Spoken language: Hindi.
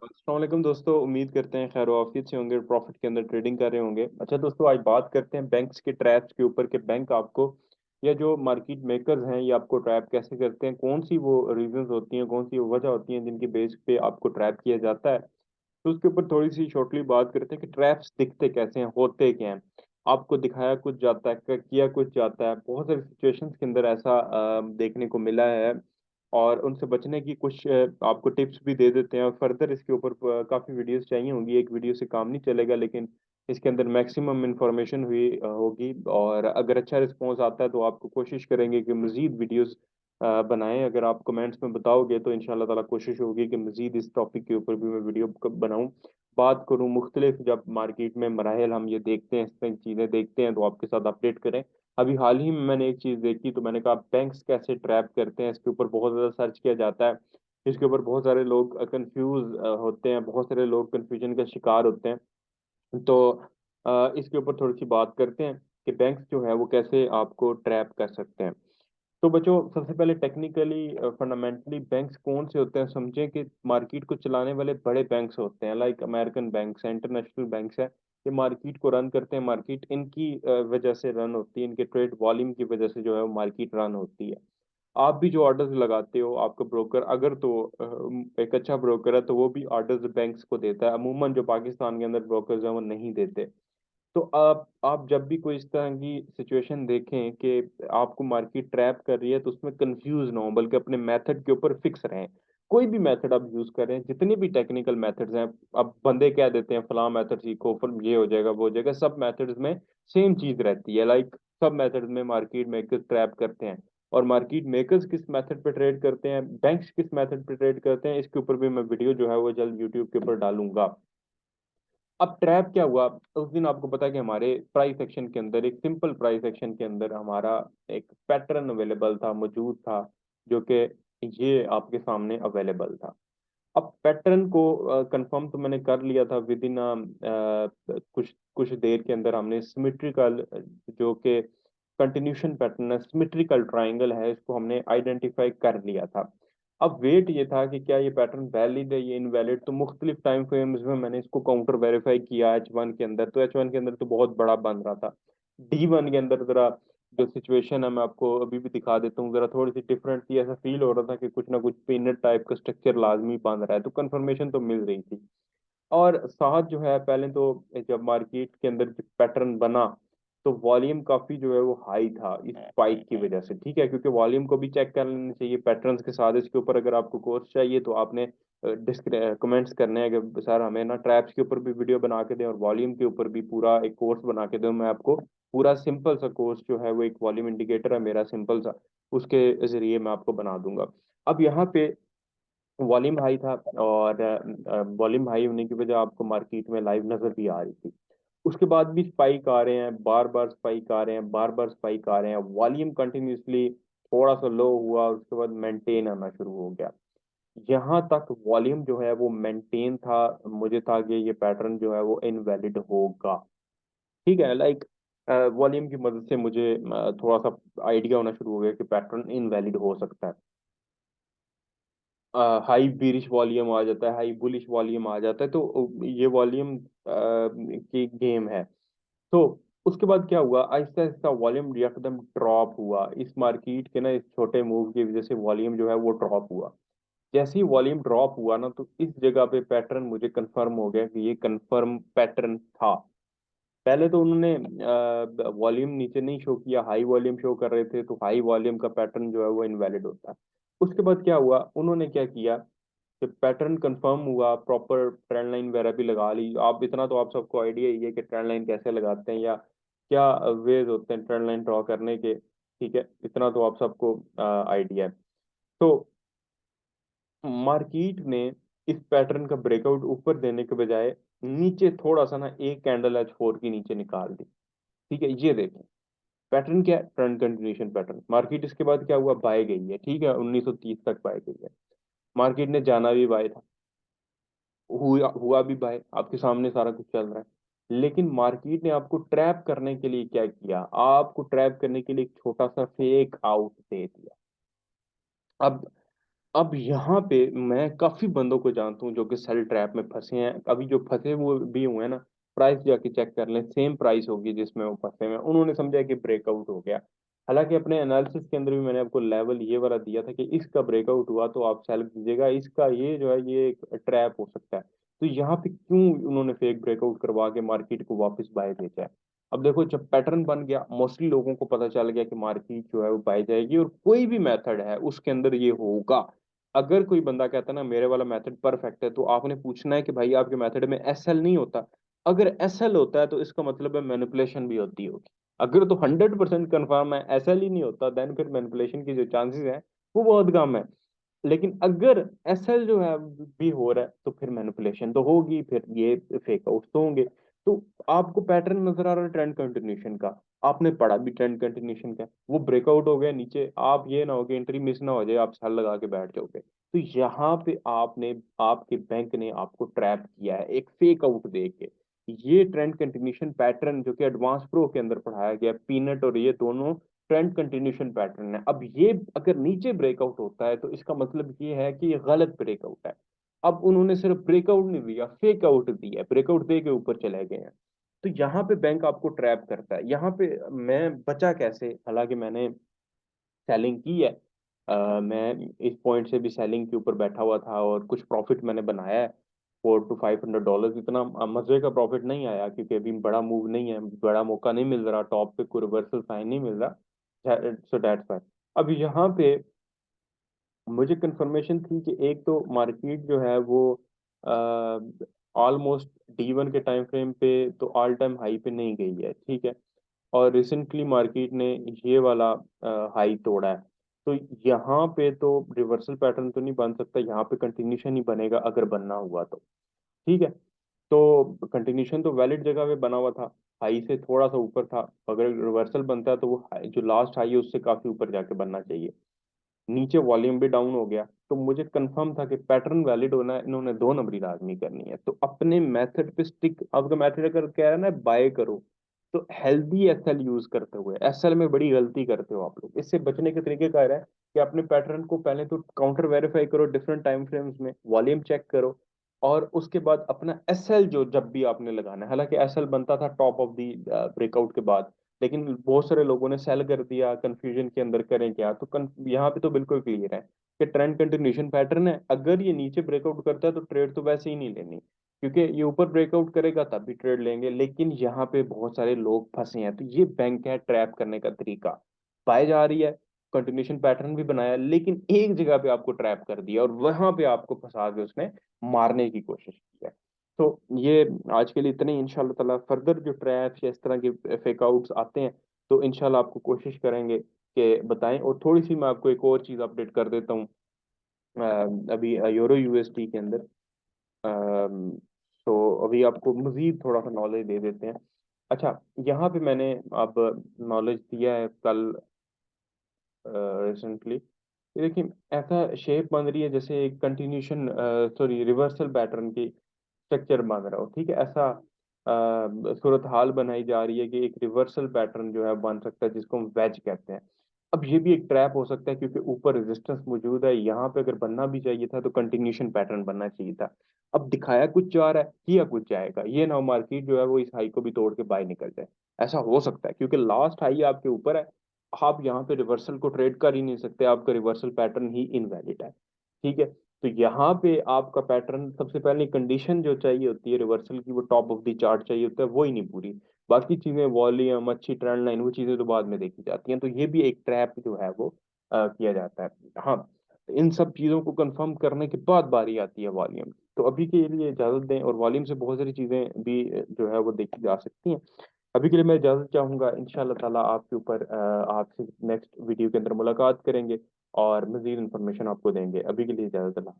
अस्सलाम वालेकुम दोस्तों, उम्मीद करते हैं खैर आफियत से होंगे, प्रॉफिट के अंदर ट्रेडिंग कर रहे होंगे। अच्छा दोस्तों, आज बात करते हैं बैंक्स के ट्रैप्स के ऊपर कि बैंक आपको या जो मार्केट मेकर्स हैं ये आपको ट्रैप कैसे करते हैं, कौन सी वो रीजंस होती हैं, कौन सी वो वजह होती हैं जिनकी बेस पे आपको ट्रैप किया जाता है। तो उसके ऊपर थोड़ी सी शॉर्टली बात करते हैं कि ट्रैप्स दिखते कैसे हैं, होते क्या हैं। आपको दिखाया कुछ जाता है, किया कुछ जाता है, बहुत सारी सिचुएशंस के अंदर ऐसा देखने को मिला है। और उनसे बचने की कुछ आपको टिप्स भी दे देते हैं। और फर्दर इसके ऊपर काफ़ी वीडियोस चाहिए होंगी, एक वीडियो से काम नहीं चलेगा, लेकिन इसके अंदर मैक्सिमम इंफॉर्मेशन हुई होगी। और अगर अच्छा रिस्पॉन्स आता है तो आपको कोशिश करेंगे कि मज़ीद वीडियोस बनाएं। अगर आप कमेंट्स में बताओगे तो इंशाल्लाह ताला कोशिश होगी कि मज़ीद इस टॉपिक के ऊपर भी मैं वीडियो बनाऊं, बात करूं। मुख्तलिफ जब मार्केट में मराहल हम ये देखते हैं, इस तरह की चीज़ें देखते हैं तो आपके साथ अपडेट करें। अभी हाल ही में मैंने एक चीज़ देखी तो मैंने कहा बैंक्स कैसे ट्रैप करते हैं, इसके ऊपर बहुत ज़्यादा सर्च किया जाता है। इसके ऊपर बहुत सारे लोग कंफ्यूज होते हैं, बहुत सारे लोग कंफ्यूजन का शिकार होते हैं। तो इसके ऊपर थोड़ी सी बात करते हैं कि बैंक्स जो है वो कैसे आपको ट्रैप कर सकते हैं। तो बच्चों, सबसे पहले टेक्निकली फंडामेंटली बैंक्स कौन से होते हैं समझें कि मार्केट को चलाने वाले बड़े बैंक्स होते हैं, लाइक अमेरिकन बैंक्स हैं, इंटरनेशनल बैंक्स हैं। ये मार्केट को रन करते हैं, मार्केट इनकी वजह से रन होती है, इनके ट्रेड वॉल्यूम की वजह से जो है वो मार्केट रन होती है। आप भी जो ऑर्डर्स लगाते हो, आपका ब्रोकर अगर तो एक अच्छा ब्रोकर है तो वो भी ऑर्डर्स बैंक्स को देता है। अमूमन जो पाकिस्तान के अंदर ब्रोकर्स हैं वो नहीं देते। तो आप जब भी कोई इस तरह की सिचुएशन देखें कि आपको मार्केट ट्रैप कर रही है तो उसमें कंफ्यूज ना हो, बल्कि अपने मेथड के ऊपर फिक्स रहें। कोई भी मेथड आप यूज करें, जितने भी टेक्निकल मेथड्स हैं, अब बंदे क्या देते हैं, फलां मेथड सीखो फिर ये हो जाएगा वो हो जाएगा, सब मेथड्स में सेम चीज रहती है। लाइक सब मेथड्स में मार्केट मेकर्स ट्रैप करते हैं। और मार्केट मेकर्स किस मेथड पे ट्रेड करते हैं, बैंक्स किस मेथड पे ट्रेड करते हैं, इसके ऊपर भी मैं वीडियो जो है वो जल्द यूट्यूब के ऊपर डालूंगा। अब ट्रैप क्या हुआ, उस दिन आपको पता है कि हमारे प्राइस एक्शन के अंदर, एक सिंपल प्राइस एक्शन के अंदर हमारा एक पैटर्न अवेलेबल था, मौजूद था, जो कि ये आपके सामने अवेलेबल था। अब पैटर्न को कंफर्म तो मैंने कर लिया था विद इन कुछ कुछ देर के अंदर। हमने सिमेट्रिकल जो कि कंटिन्यूशन पैटर्न है, सिमेट्रिकल ट्रायंगल है, इसको हमने आइडेंटिफाई कर लिया था। अब वेट ये था कि क्या ये पैटर्न वैलिड है या इनवैलिड। तो मुख्तलिफ टाइम फ्रेम्स में मैंने इसको काउंटर वेरीफाई किया। H1 के अंदर तो H1 के अंदर तो बहुत बड़ा बन रहा था। D1 के अंदर जरा जो सिचुएशन है मैं आपको अभी भी दिखा देता हूँ, जरा थोड़ी सी डिफरेंट थी। ऐसा फील हो रहा था कि कुछ ना कुछ पिनट टाइप का स्ट्रक्चर लाजमी बन रहा है, तो कंफर्मेशन तो मिल रही थी। और साथ जो है पहले तो जब मार्केट के अंदर पैटर्न बना तो वॉल्यूम काफी जो है वो हाई था इस स्पाइक की वजह से। ठीक है, क्योंकि वॉल्यूम को भी चेक कर लेना चाहिए पैटर्न्स के साथ। इसके ऊपर अगर आपको कोर्स चाहिए तो आपने कमेंट्स करने हैं कि सर हमें ना ट्रैप्स के ऊपर भी वीडियो बना के दें और वॉल्यूम के ऊपर भी पूरा एक कोर्स बना के दें। मैं आपको पूरा सिंपल सा कोर्स जो है वो एक वॉल्यूम इंडिकेटर है मेरा सिंपल सा, उसके जरिए मैं आपको बना दूंगा। अब यहाँ पे वॉल्यूम हाई था, और वॉल्यूम हाई होने की वजह आपको मार्केट में लाइव नजर भी आ रही थी। उसके बाद भी स्पाइक आ रहे हैं, बार बार स्पाइक आ रहे हैं, बार बार स्पाइक आ रहे हैं। वॉल्यूम कंटिन्यूसली थोड़ा सा लो हुआ, उसके बाद मेंटेन आना शुरू हो गया। यहाँ तक वॉल्यूम जो है वो मेंटेन था, मुझे था कि ये पैटर्न जो है वो इनवैलिड होगा। ठीक है, लाइक वॉल्यूम की मदद से मुझे थोड़ा सा आइडिया होना शुरू हो गया कि पैटर्न इनवैलिड हो सकता है। हाई बीरिश वॉल्यूम आ जाता है, हाई बुलिश वॉल्यूम आ जाता है, तो ये वॉल्यूम की गेम है। तो उसके बाद क्या हुआ, आहिस्ता आहिस्ता वॉल्यूम यकदम ड्रॉप हुआ। इस मार्केट के ना इस छोटे मूव की वजह से वॉल्यूम जो है वो ड्रॉप हुआ। जैसे ही वॉल्यूम ड्रॉप हुआ ना, तो इस जगह पे पैटर्न मुझे कंफर्म हो गया कि ये कंफर्म पैटर्न था। पहले तो उन्होंने वॉल्यूम नीचे नहीं शो किया, हाई वॉल्यूम शो कर रहे थे, तो हाई वॉल्यूम का पैटर्न जो है वो इनवैलिड होता है। उसके बाद क्या हुआ, उन्होंने क्या किया, जब पैटर्न कंफर्म हुआ, प्रॉपर ट्रेंड लाइन वगैरह भी लगा ली। आप इतना तो आप सबको आइडिया ही है कि ट्रेंड लाइन कैसे लगाते हैं या क्या वेज होते हैं ट्रेंड लाइन ड्रॉ करने के। ठीक है, इतना तो आप सबको आइडिया है। तो मार्केट ने इस पैटर्न का ब्रेकआउट ऊपर देने के बजाय नीचे थोड़ा सा ना एक कैंडल H4 की नीचे निकाल दी। ठीक है, ये देखें पैटर्न क्या है, ट्रेंड कंटिन्यूशन पैटर्न। मार्केट इसके बाद क्या हुआ, बाय गई है। ठीक है, 1930 तक बाय गई है। मार्केट ने जाना भी बाय था, हुआ भी बाय, आपके सामने सारा कुछ चल रहा है। लेकिन मार्केट ने आपको ट्रैप करने के लिए क्या किया, आपको ट्रैप करने के लिए एक छोटा सा फेक आउट दे दिया। अब अब यहाँ पे मैं काफी बंदों को जानता हूँ जो कि सेल ट्रैप में फंसे हैं, अभी जो फंसे वो भी हुए हैं ना, प्राइस जाके चेक कर लें, सेम प्राइस होगी जिसमें वो फंसे हुए हैं, उन्होंने समझा कि ब्रेकआउट हो गया। हालांकि अपने एनालिसिस के अंदर भी मैंने आपको लेवल ये वाला दिया था कि इसका ब्रेकआउट हुआ तो आप सेल कीजिएगा, इसका ये जो है ये एक ट्रैप हो सकता है। तो यहाँ पे क्यों उन्होंने फेक ब्रेकआउट करवा के मार्केट को वापस बाय भेजा है? अब देखो, जब पैटर्न बन गया, मोस्टली लोगों को पता चल गया कि मार्केट जो है वो बाय जाएगी और कोई भी मेथड है उसके अंदर ये होगा। अगर कोई बंदा कहता है ना मेरे वाला मेथड परफेक्ट है, तो आपने पूछना है कि भाई आपके मेथड में एसएल नहीं होता? अगर एसएल होता है तो इसका मतलब है मैनिपुलेशन भी होती होगी। अगर तो 100% कन्फर्म है एसएल ही नहीं होता, देन फिर मैनिपुलेशन की जो चांसेस है वो बहुत कम है। लेकिन अगर एसएल जो है भी हो रहा है तो फिर मैनिपुलेशन तो होगी, फिर ये फेक आउट तो होंगे। तो आपको पैटर्न नजर आ रहा है ट्रेंड कंटिन्यूशन का, आपने पढ़ा भी ट्रेंड कंटिन्यूशन का, वो ब्रेकआउट हो गया नीचे, आप ये ना हो कि एंट्री मिस ना हो जाए, आप सेल लगा के बैठ जाओगे। तो यहाँ पे आपने, आपके बैंक ने आपको ट्रैप किया है एक फेक आउट दे के। ये ट्रेंड कंटिन्यूशन पैटर्न जो कि एडवांस प्रो के अंदर पढ़ाया गया, पीनट और ये दोनों ट्रेंड कंटिन्यूशन पैटर्न है। अब ये अगर नीचे ब्रेकआउट होता है तो इसका मतलब ये है कि ये गलत ब्रेकआउट है। अब उन्होंने सिर्फ ब्रेकआउट नहीं दिया, फेक आउट दिया, ब्रेकआउट दे के ऊपर चले गए हैं। तो यहाँ पे बैंक आपको ट्रैप करता है। यहाँ पे मैं बचा कैसे? हालांकि मैंने सेलिंग की है, मैं इस पॉइंट से भी सेलिंग के ऊपर बैठा हुआ था और कुछ प्रॉफिट मैंने बनाया है, $400 to $500। इतना मजे का प्रॉफिट नहीं आया क्योंकि अभी बड़ा मूव नहीं है, बड़ा मौका नहीं मिल रहा, टॉप पे कोई रिवर्सल साइन नहीं मिल रहा, सो दैट्स व्हाई। अब यहाँ पे मुझे कंफर्मेशन थी कि एक तो मार्केट जो है वो ऑलमोस्ट D1 के टाइम फ्रेम पे तो ऑल टाइम हाई पे नहीं गई है, ठीक है, और रिसेंटली मार्केट ने ये वाला हाई तोड़ा है। तो यहाँ पे तो रिवर्सल पैटर्न तो नहीं बन सकता, यहाँ पे कंटिन्यूशन ही बनेगा अगर बनना हुआ तो, ठीक है। तो कंटिन्यूशन तो वैलिड जगह पे बना हुआ था, हाई से थोड़ा सा ऊपर था, अगर रिवर्सल बनता है तो वो जो लास्ट हाई है उससे काफी ऊपर जाके बनना चाहिए। नीचे वॉल्यूम भी डाउन हो गया, तो मुझे कंफर्म था कि पैटर्न वैलिड होना है, इन्होंने 2 नंबरी लाजमी करनी है। तो अपने मेथड पे स्टिक, आपका मेथड अगर कह रहा है ना बाय करो, तो हेल्दी एसएल यूज करते हुए, एसएल में बड़ी गलती करते हो आप लोग। इससे बचने के तरीके क्या है कि अपने पैटर्न को पहले तो काउंटर वेरीफाई करो डिफरेंट टाइम फ्रेम्स में, वॉल्यूम चेक करो, और उसके बाद अपना एसएल जो जब भी आपने लगाना है, हालांकि एसएल बनता था टॉप ऑफ दी ब्रेकआउट के बाद, लेकिन बहुत सारे लोगों ने सेल कर दिया, कंफ्यूजन के अंदर करें क्या। तो यहाँ पे तो बिल्कुल क्लियर है कि ट्रेंड कंटिन्यूशन पैटर्न है, अगर ये नीचे ब्रेकआउट करता है तो ट्रेड तो वैसे ही नहीं लेनी, क्योंकि ये ऊपर ब्रेकआउट करेगा तब भी ट्रेड लेंगे। लेकिन यहाँ पे बहुत सारे लोग फंसे हैं, तो ये बैंक है ट्रैप करने का तरीका। पाई जा रही है, कंटिन्यूशन पैटर्न भी बनाया, लेकिन एक जगह पे आपको ट्रैप कर दिया और वहां पे आपको फंसा के उसने मारने की कोशिश की है। तो ये आज के लिए इतने ही। इंशाल्लाह ताला फर्दर जो ट्रैप्स या इस तरह के फेक आउट्स आते हैं तो इंशाल्लाह आपको कोशिश करेंगे कि बताएं। और थोड़ी सी मैं आपको एक और चीज़ अपडेट कर देता हूँ, अभी यूरो यूएसडी के अंदर, तो अभी आपको मजीद थोड़ा सा नॉलेज दे देते हैं। अच्छा, यहाँ पे मैंने अब नॉलेज दिया है कल रिसेंटली, ये देखिए ऐसा शेप बन रही है जैसे एक कंटिन्यूशन, सॉरी रिवर्सल पैटर्न की स्ट्रक्चर बन रहा हो, ठीक है, ऐसा सूरत हाल बनाई जा रही है कि एक रिवर्सल पैटर्न जो है बन सकता है जिसको हम वेज कहते हैं। अब ये भी एक ट्रैप हो सकता है क्योंकि ऊपर रेजिस्टेंस मौजूद है, यहाँ पे अगर बनना भी चाहिए था तो कंटिन्यूशन पैटर्न बनना चाहिए था। अब दिखाया कुछ जा रहा है, किया कुछ जाएगा, ये ना हो मार्केट जो है वो इस हाई को भी तोड़ के बाय निकल जाए। ऐसा हो सकता है क्योंकि लास्ट हाई आपके ऊपर है, आप यहाँ पे रिवर्सल को ट्रेड कर ही नहीं सकते, आपका रिवर्सल पैटर्न ही इनवैलिड है, ठीक है। तो यहाँ पे आपका पैटर्न, सबसे पहले कंडीशन जो चाहिए होती है रिवर्सल की, वो टॉप ऑफ द चार्ट चाहिए होता है, वो ही नहीं पूरी। बाकी चीजें वॉल्यूम, अच्छी ट्रेंड लाइन, वो चीजें तो बाद में देखी जाती हैं। तो ये भी एक ट्रैप जो है वो किया जाता है। हाँ, तो इन सब चीजों को कंफर्म करने के बाद बारी आती है वॉल्यूम। तो अभी के लिए इजाजत दें, और वॉल्यूम से बहुत सारी चीजें भी जो है वो देखी जा सकती हैं। अभी के लिए मैं इजाजत चाहूंगा, इंशाल्लाह ताला आपके ऊपर आपसे नेक्स्ट वीडियो के अंदर मुलाकात करेंगे और मजीद इन्फॉर्मेशन आपको देंगे। अभी के लिए इजाजत, अल्लाह।